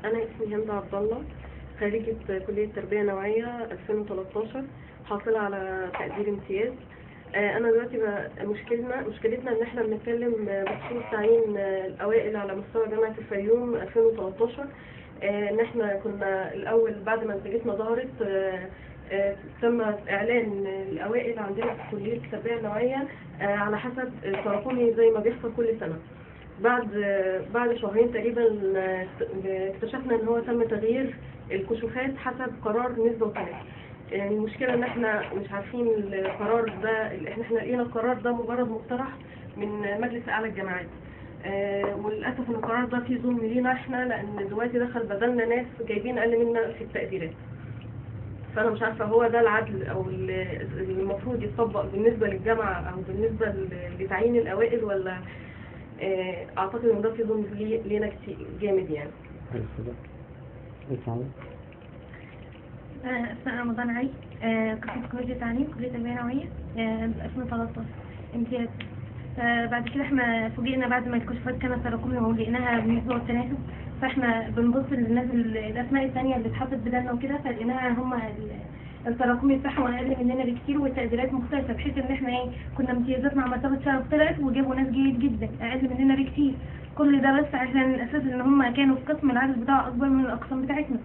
أنا اسمي هند عبد الله، خريجة كلية تربية نوعية 2013، حاصلة على تقدير امتياز. أنا دلوقتي مشكلتنا إن إحنا بنتكلم بخصوص تعيين الأوائل على مستوى جامعة الفيوم 2013. إن إحنا كنا الأول بعد ما نتيجتنا ظهرت تم إعلان الأوائل عندنا في كلية التربية النوعية على حسب تراكمي زي ما بيحصل كل سنة. بعد شهرين تقريبا اكتشفنا ان هو تم تغيير الكشوفات حسب قرار نسبة وتناسب. المشكلة ان احنا مش عارفين القرار ده، احنا لقينا القرار ده مجرد مقترح من مجلس اعلى الجامعات. وللاسف ان القرار ده فيه ظلم لينا احنا، لان دلوقتي دخل بدلنا ناس جايبين اقل منا في التقديرات. فانا مش عارفه هو ده العدل او المفروض يطبق بالنسبه للجامعه او بالنسبه لتعيين الاوائل، ولا اعتقد ان ده في ظلم لينا كتير جامد يعني. اسماء رمضان علي، قسم تكنولوجيا التعليم، كلية تربية نوعية 2013 امتياز. بعد كده احنا فوجئنا بعد ما الكشوفات كانت تراكمية ولقيناها بالنسبة والتناسب، فاحنا بنبص للناس الاسماء الثانية اللي اتحطت بدلنا وكده، فلقيناها هم التراكمي بتاعهم اقل مننا بكتير والتقديرات مختلفه، بحيث ان احنا كنا امتيازات مع مرتبه شرف طلعت وجابوا ناس جيد جدا اقل مننا بكتير. كل ده بس عشان اساس ان هم كانوا في قسم العدد بتاعه اكبر من الاقسام بتاعتنا،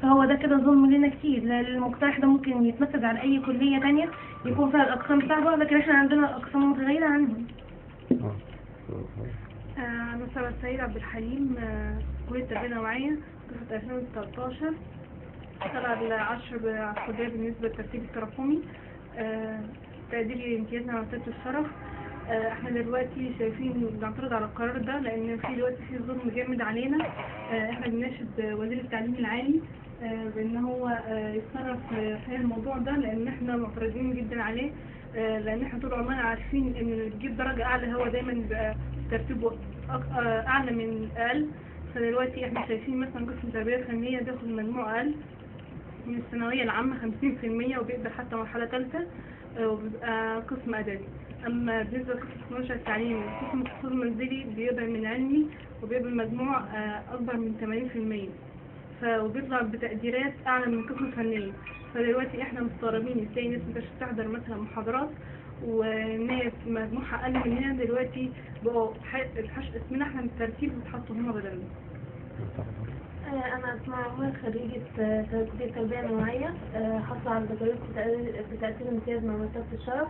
فهو ده كده ظلم لنا كتير. المقترح ده ممكن يتنفذ على اي كليه تانية يكون فيها الاقسام صعبه، لكن احنا عندنا الاقسام متغيره عنهم. أنا سارة السيد عبد الحليم، كلية تربية نوعية قسم 2013، طلع 10 على الكلية بالنسبة للترتيب التراكمي. تقديري امتيازنا على مرتبة الشرف. احنا دلوقتي شايفين بنعترض على القرار ده لان في دلوقتي في ظلم جامد علينا. احنا بنناشد وزير التعليم العالي بان هو يتصرف في الموضوع ده، لان احنا معترضين جدا عليه، لان احنا طول عمرنا عارفين ان اللي بيجيب درجة اعلى هو دايما بيبقى ترتيبه اعلى من اقل. فدلوقتي احنا شايفين مثلا قسم التربية الفنية بياخد مجموع اقل من الثانوية العامة 50%، وبيقدر حتى مرحلة ثالثة، وبيبقى قسم أدبي. أما بالنسبة لقسم تكنولوجيا التعليم قسم التصوير المنزلي بيقدر من علمي وبيقبل مجموع أكبر من 80%، وبيطلع بتقديرات أعلى من قسم فنية. فدلوقتي احنا مستغربين ازاي ناس مش تحضر مثلا محاضرات وناس مجموعها أقل مننا دلوقتي بقوا اسمنا احنا من الترتيب وتحطوا هما بدلنا. أنا اسماء عمر، خريجة كلية تربية نوعية، حاصلة على البكالوريوس بتقدير امتياز مع مرتبة الشرف.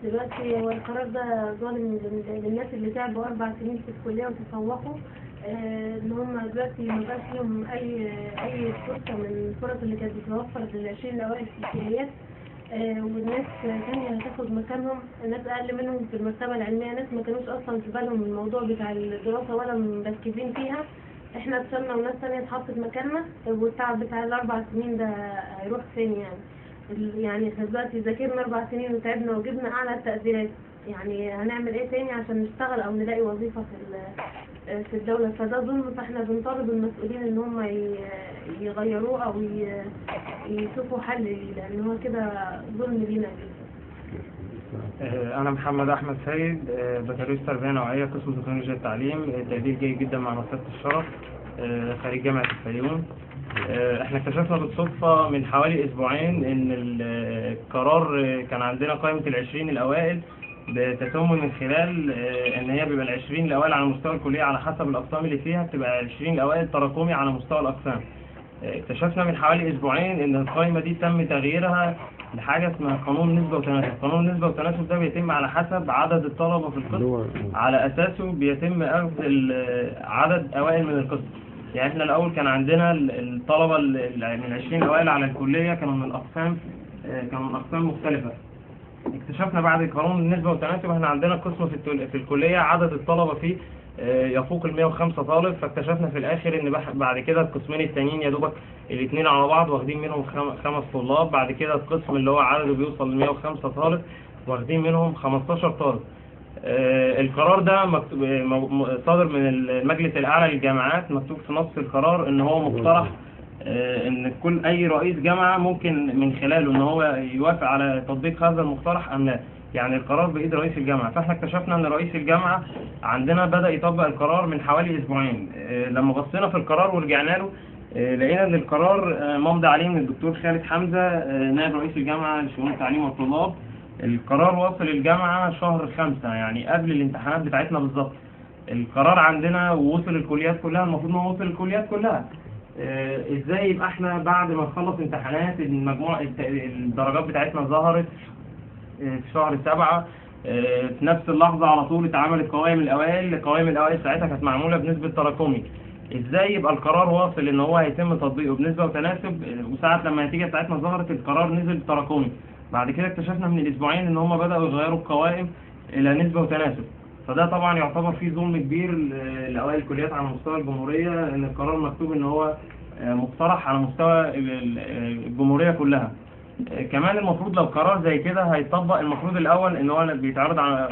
دلوقتي هو القرار ده ظالم للناس اللي تعبوا 4 سنين في الكلية وتفوقوا، إن هم دلوقتي مبقاش لهم أي فرصة من الفرص اللي كانت بتتوفر لل20 الأوائل في الكليات. والناس تانية هتاخد مكانهم ناس أقل منهم في المرتبة العلمية، ناس ما كانوش أصلا في بالهم الموضوع بتاع الدراسة ولا مركزين فيها. احنا وصلنا وناس تانية اتحطت مكاننا، والتعب بتاع ال4 سنين ده هيروح فين يعني احنا دلوقتي ذاكرنا 4 سنين وتعبنا وجبنا اعلى التقديرات، يعني هنعمل ايه تاني عشان نشتغل او نلاقي وظيفة في الدولة؟ فده ظلم، فاحنا بنطالب المسؤولين ان هم يغيروه او يشوفوا حل ليه، لان هو كده ظلم لينا جدا. أنا محمد أحمد سيد، بكالوريوس تربية نوعية قسم تكنولوجيا التعليم، تقدير جيد جدا مع مرتبة الشرف، خريج جامعة الفيوم. احنا اكتشفنا بالصدفة من حوالي أسبوعين إن القرار كان عندنا قائمة ال20 الأوائل بتتم من خلال إن هي بيبقى ال20 الأوائل على مستوى الكلية على حسب الأقسام اللي فيها، بتبقى 20 الأوائل تراكمي على مستوى الأقسام. اكتشفنا من حوالي أسبوعين إن القائمة دي تم تغييرها لحاجة اسمها قانون نسبة وتناسب. قانون النسبة والتناسب ده بيتم على حسب عدد الطلبة في القسم، على أساسه بيتم أخذ عدد أوائل من القسم. يعني احنا الأول كان عندنا الطلبة من 20 أوائل على الكلية كانوا من أقسام مختلفة. اكتشفنا بعد قانون النسبة والتناسب احنا عندنا قسم في الكلية عدد الطلبة فيه يفوق 105 طالب، فاكتشفنا في الاخر ان بعد كده القسمين التانيين يا دوبك الاثنين على بعض واخدين منهم 5 طلاب، بعد كده القسم اللي هو عدده بيوصل ل 105 طالب واخدين منهم 15 طالب. القرار ده صادر من المجلس الاعلى للجامعات، مكتوب في نص القرار ان هو مقترح ان اي رئيس جامعة ممكن من خلاله ان هو يوافق على تطبيق هذا المقترح ام لا. يعني القرار بإيد رئيس الجامعة. فاحنا اكتشفنا ان رئيس الجامعة عندنا بدأ يطبق القرار من حوالي اسبوعين. لما بصينا في القرار ورجعنا له لقينا ان القرار ممضي عليه من الدكتور خالد حمزة نائب رئيس الجامعة لشؤون التعليم والطلاب. القرار وصل الجامعة شهر 5 يعني قبل الامتحانات بتاعتنا بالظبط. القرار عندنا ووصل الكليات كلها، المفروض انه وصل الكليات كلها. ازاي يبقى احنا بعد ما نخلص امتحانات الدرجات بتاعتنا ظهرت في شهر 7 في نفس اللحظة على طول اتعملت قوائم الأوائل. قوائم الأوائل ساعتها كانت معمولة بنسبة تراكمي. ازاي يبقى القرار واصل ان هو هيتم تطبيقه بنسبة وتناسب، وساعة لما النتيجة بتاعتنا ظهرت القرار نزل تراكمي. بعد كده اكتشفنا من الاسبوعين ان هم بدأوا يغيروا القوائم الى نسبة وتناسب. فده طبعا يعتبر فيه ظلم كبير لأوائل الكليات على مستوى الجمهورية، ان القرار مكتوب ان هو مقترح على مستوى الجمهورية كلها. كمان المفروض لو قرار زي كده هيطبق، المفروض الاول ان هو بيتعرض على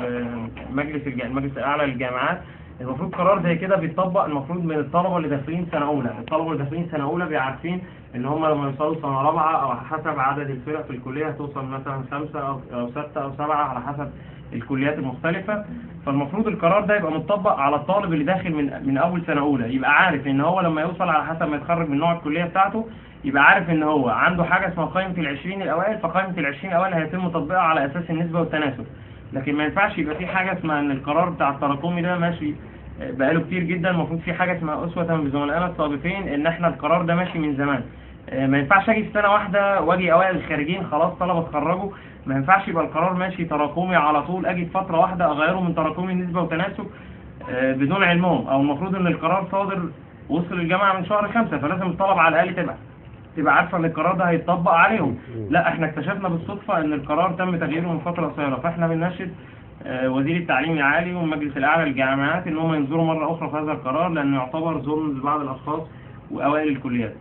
المجلس الاعلى للجامعات. المفروض قرار زي كده بيتطبق المفروض من الطلبه اللي داخلين سنه اولى. الطلبه اللي داخلين سنه اولى بيبقوا عارفين ان هم لما يوصلوا سنه رابعه او حسب عدد الفرق في الكليه هتوصل مثلا 5 او 6 أو 7 على حسب الكليات المختلفه. فالمفروض القرار ده يبقى متطبق على الطالب اللي داخل من اول سنه اولى، يبقى عارف ان هو لما يوصل على حسب ما يتخرج من نوع الكليه بتاعته يبقى عارف ان هو عنده حاجه اسمها قائمه ال20 الاوائل. فقائمه ال20 الاوائل هيتم تطبيقها على اساس النسبه والتناسب. لكن ما ينفعش يبقى في حاجه اسمها ان القرار بتاع التراكمي ده ماشي بقاله كتير جدا. المفروض في حاجه اسمها اسوه بزملائنا السابقين، ان احنا القرار ده ماشي من زمان. ما ينفعش اجي في سنه واحده واجي اوائل الخارجين خلاص طلبه اتخرجوا. ما ينفعش يبقى القرار ماشي تراكمي على طول، اجي في فتره واحده اغيره من تراكمي نسبه وتناسب بدون علمهم. او المفروض ان القرار صادر وصل الجامعه من شهر 5، فلازم الطلبه على الاقل تبقى عارفه ان القرار ده هيتطبق عليهم. لا، احنا اكتشفنا بالصدفه ان القرار تم تغييره من فتره قصيره. فاحنا بنناشد وزير التعليم العالي والمجلس الاعلى للجامعات ان هم ينظروا مره اخرى في هذا القرار، لانه يعتبر ظلم لبعض الاشخاص واوائل الكليات.